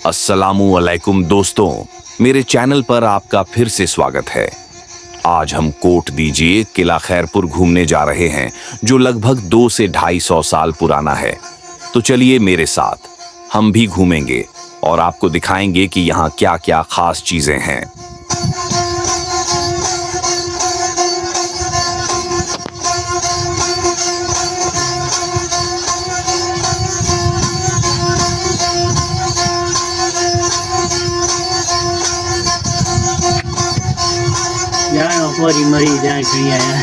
अस्सलामुअलैकुम दोस्तों, मेरे चैनल पर आपका फिर से स्वागत है। आज हम कोट दीजिए किला खैरपुर घूमने जा रहे हैं, जो लगभग 2 से 250 साल पुराना है। तो चलिए मेरे साथ, हम भी घूमेंगे और आपको दिखाएंगे कि यहाँ क्या-क्या खास चीजें हैं। यार हमारी मरी जाए कहीं आया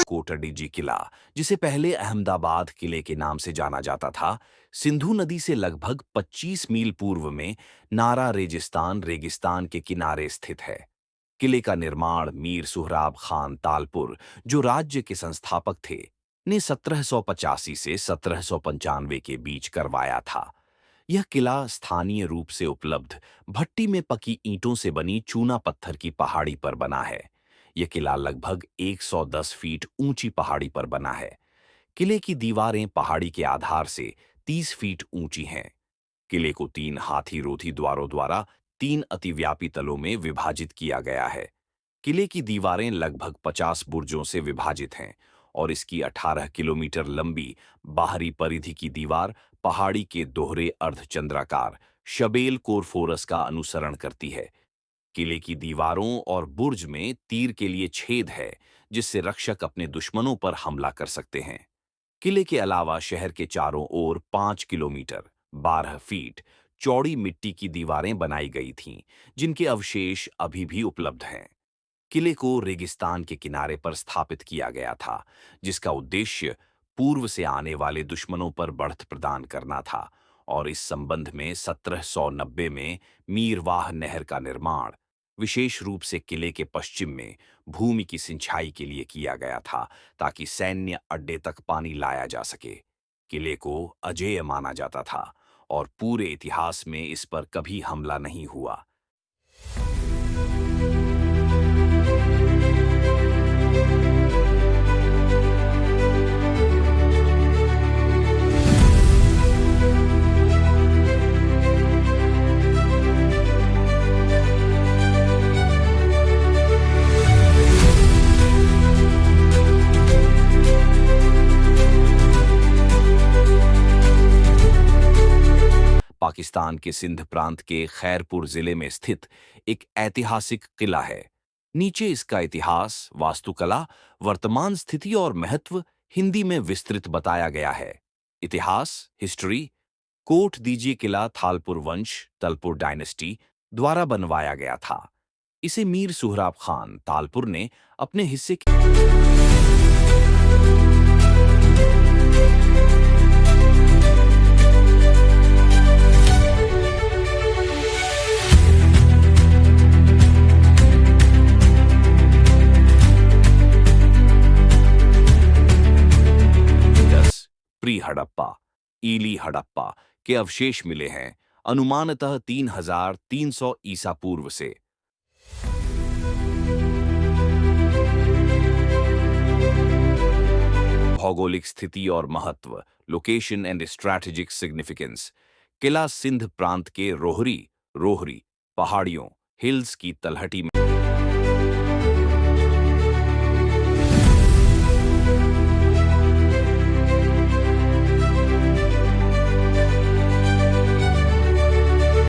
कोटडीजी किला, जिसे पहले अहमदाबाद किले के नाम से जाना जाता था, सिंधु नदी से लगभग 25 मील पूर्व में नारा रेगिस्तान के किनारे स्थित है। किले का निर्माण मीर सुहराब खान तालपुर, जो राज्य के संस्थापक थे, ने 1785 से 1795 के बीच करवाया था। यह किला स्थानीय रूप से उपलब्ध भट्टी में पकी ईंटों से बनी चूना पत्थर की पहाड़ी पर बना है। यह किला लगभग 110 फीट ऊंची पहाड़ी पर बना है। किले की दीवारें पहाड़ी के आधार से 30 फीट ऊंची हैं। किले को 3 हाथी-रोधी द्वारों द्वारा 3 अतिव्यापी तलों में विभाजित किया गया है। किले की दीवारें लगभग 50 बुर्जों से विभाजित हैं और इसकी 18 किलोमीटर लंबी बाहरी परिधि की दीवार पहाड़ी के दोहरे अर्धचंद्राकार शबेल कोरफोरस का अनुसरण करती है। किले की दीवारों और बुर्ज में तीर के लिए छेद है, जिससे रक्षक अपने दुश्मनों पर हमला कर सकते हैं। किले के अलावा शहर के चारों ओर 5 किलोमीटर 12 फीट चौड़ी मिट्टी की दीवारें बनाई गई थीं, जिनके अवशेष अभी भी उपलब्ध हैं। किले को रेगिस्तान के किनारे पर स्थापित किया गया था, जिसका उद्देश्य पूर्व से आने वाले दुश्मनों पर बढ़त प्रदान करना था, और इस संबंध में 1790 में मीरवाह नहर का निर्माण विशेष रूप से किले के पश्चिम में भूमि की सिंचाई के लिए किया गया था, ताकि सैन्य अड्डे तक पानी लाया जा सके। किले को अजेय माना जाता था और पूरे इतिहास में इस पर कभी हमला नहीं हुआ। पाकिस्तान के सिंध प्रांत के खैरपुर जिले में स्थित एक ऐतिहासिक किला है। नीचे इसका इतिहास, वास्तुकला, वर्तमान स्थिति और महत्व हिंदी में विस्तृत बताया गया है। इतिहास, हिस्ट्री। कोट दीजिए किला थालपुर वंश, तलपुर डायनेस्टी द्वारा बनवाया गया था। इसे मीर सुहराब खान तालपुर ने अपने हिस्से प्री हड़प्पा, ईली हड़प्पा के अवशेष मिले हैं, अनुमानतः 3300 ईसा पूर्व से। भौगोलिक स्थिति और महत्व, लोकेशन एंड स्ट्रैटेजिक सिग्निफिकेंस। किला सिंध प्रांत के रोहरी पहाड़ियों हिल्स की तलहटी में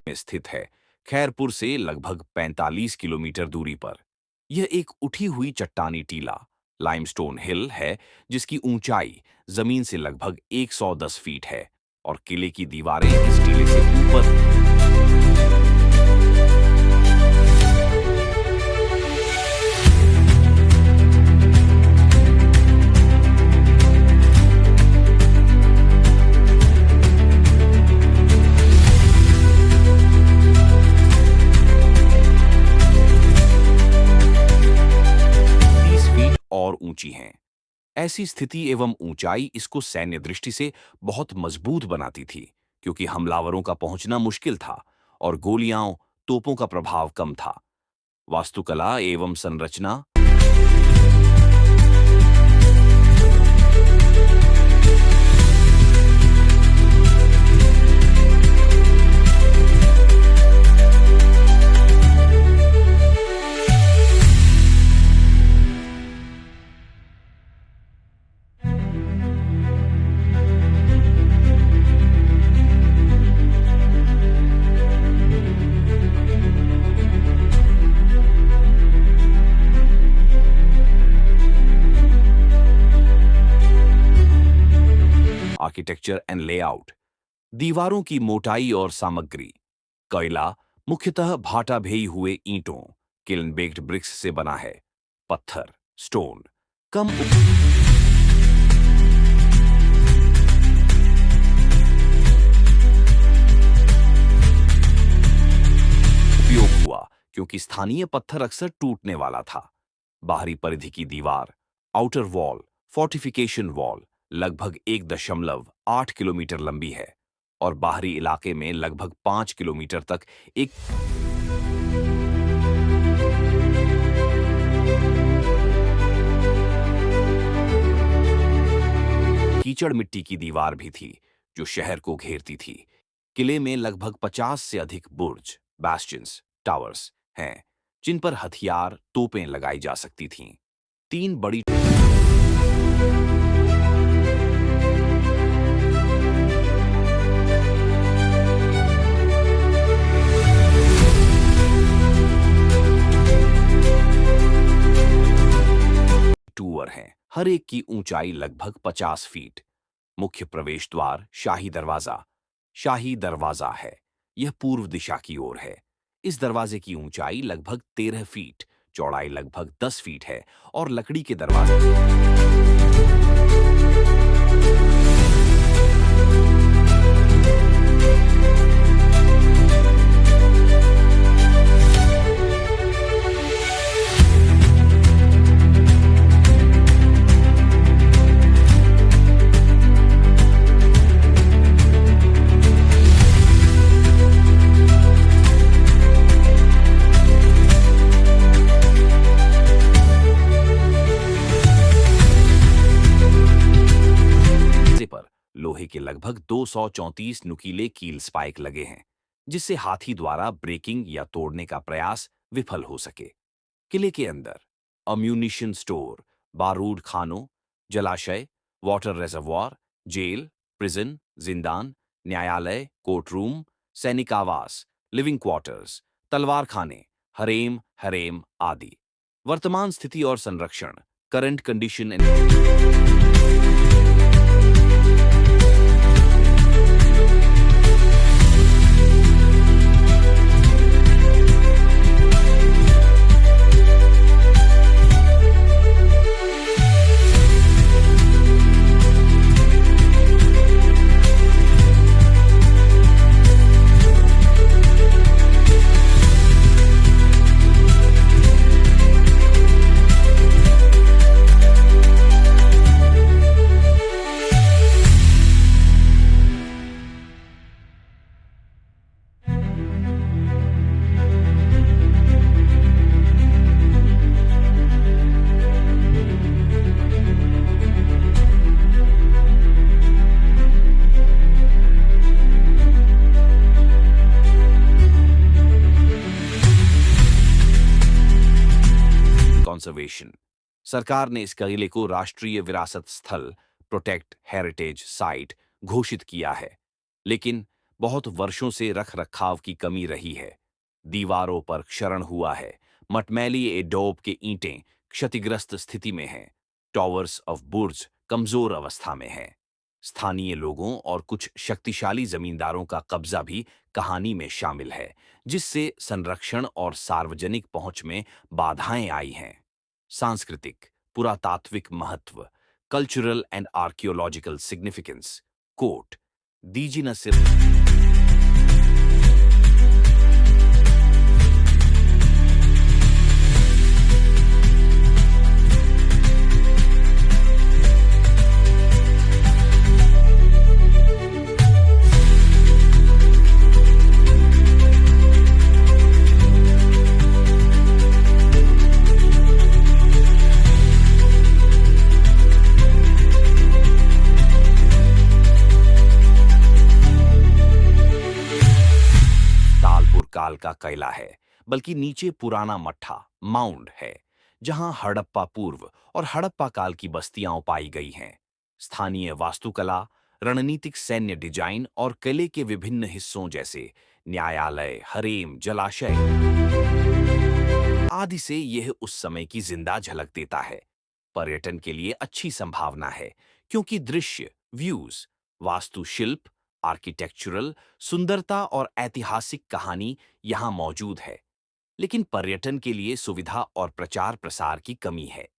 स्थित है, खैरपुर से लगभग 45 किलोमीटर दूरी पर। यह एक उठी हुई चट्टानी टीला लाइमस्टोन हिल है, जिसकी ऊंचाई जमीन से लगभग 110 फीट है और किले की दीवारें इस टीले से ऊपर ऊंची हैं। ऐसी स्थिति एवं ऊंचाई इसको सैन्य दृष्टि से बहुत मजबूत बनाती थी, क्योंकि हमलावरों का पहुंचना मुश्किल था और गोलियां, तोपों का प्रभाव कम था। वास्तुकला एवं संरचना। Architecture and layout. दीवारों की मोटाई और सामग्री। कोयला मुख्यतः भाटा भेई हुए ईंटों, किल्न बेक्ड ब्रिक्स से बना है। पत्थर, स्टोन कम उपयोग हुआ, क्योंकि स्थानीय पत्थर अक्सर टूटने वाला था। बाहरी परिधि की दीवार, आउटर वॉल, फोर्टिफिकेशन वॉल लगभग 1.8 किलोमीटर लंबी है और बाहरी इलाके में लगभग 5 किलोमीटर तक एक कीचड़ मिट्टी की दीवार भी थी जो शहर को घेरती थी। किले में लगभग 50 से अधिक बुर्ज, बैस्टियंस, टावर्स हैं, जिन पर हथियार, तोपें लगाई जा सकती थीं। 3 बड़ी टूर हैं, हर एक की ऊंचाई लगभग 50 फीट। मुख्य प्रवेश द्वार शाही दरवाजा है। यह पूर्व दिशा की ओर है। इस दरवाजे की ऊंचाई लगभग 13 फीट, चौड़ाई लगभग 10 फीट है और लकड़ी के दरवाजे लोहे के लगभग 234 नुकीले कील स्पाइक लगे हैं, जिससे हाथी द्वारा ब्रेकिंग या तोड़ने का प्रयास विफल हो सके। किले के अंदर अम्यूनिशन स्टोर, बारूद खानों, जलाशय, वाटर रिजर्वॉयर, जेल, प्रिजन, जिंदान, न्यायालय, कोर्ट रूम, सैनिक आवास, लिविंग क्वार्टर्स, तलवार खाने, हरेम आदि। वर्तमान स्थिति और संरक्षण। Current condition conservation. सरकार ने इस किले को राष्ट्रीय विरासत स्थल, प्रोटेक्ट हेरिटेज साइट घोषित किया है, लेकिन बहुत वर्षों से रखरखाव की कमी रही है। दीवारों पर क्षरण हुआ है, मटमैली एडोब के ईंटें क्षतिग्रस्त स्थिति में हैं, टॉवर्स ऑफ बुर्ज कमजोर अवस्था में हैं। स्थानीय लोगों और कुछ शक्तिशाली जमींदारों का कब्जा भी कहानी में शामिल है, जिससे संरक्षण और सार्वजनिक पहुंच में बाधाएं आई हैं। सांस्कृतिक, पुरातात्विक महत्व, cultural and archaeological significance. Quote दीजी न सिर्फ किला है, बल्कि नीचे पुराना मट्ठा माउंड है, जहां हड़प्पा पूर्व और हड़प्पा काल की बस्तियां पाई गई हैं। स्थानीय वास्तुकला, रणनीतिक सैन्य डिजाइन और किले के विभिन्न हिस्सों जैसे न्यायालय, हरेम, जलाशय आदि से यह उस समय की जिंदा झलक देता है। पर्यटन के लिए अच्छी संभावना है, क्योंकि दृश्य, व्यूज, वास्तुशिल्प, आर्किटेक्चरल सुंदरता और ऐतिहासिक कहानी यहाँ मौजूद है। लेकिन पर्यटन के लिए सुविधा और प्रचार प्रसार की कमी है।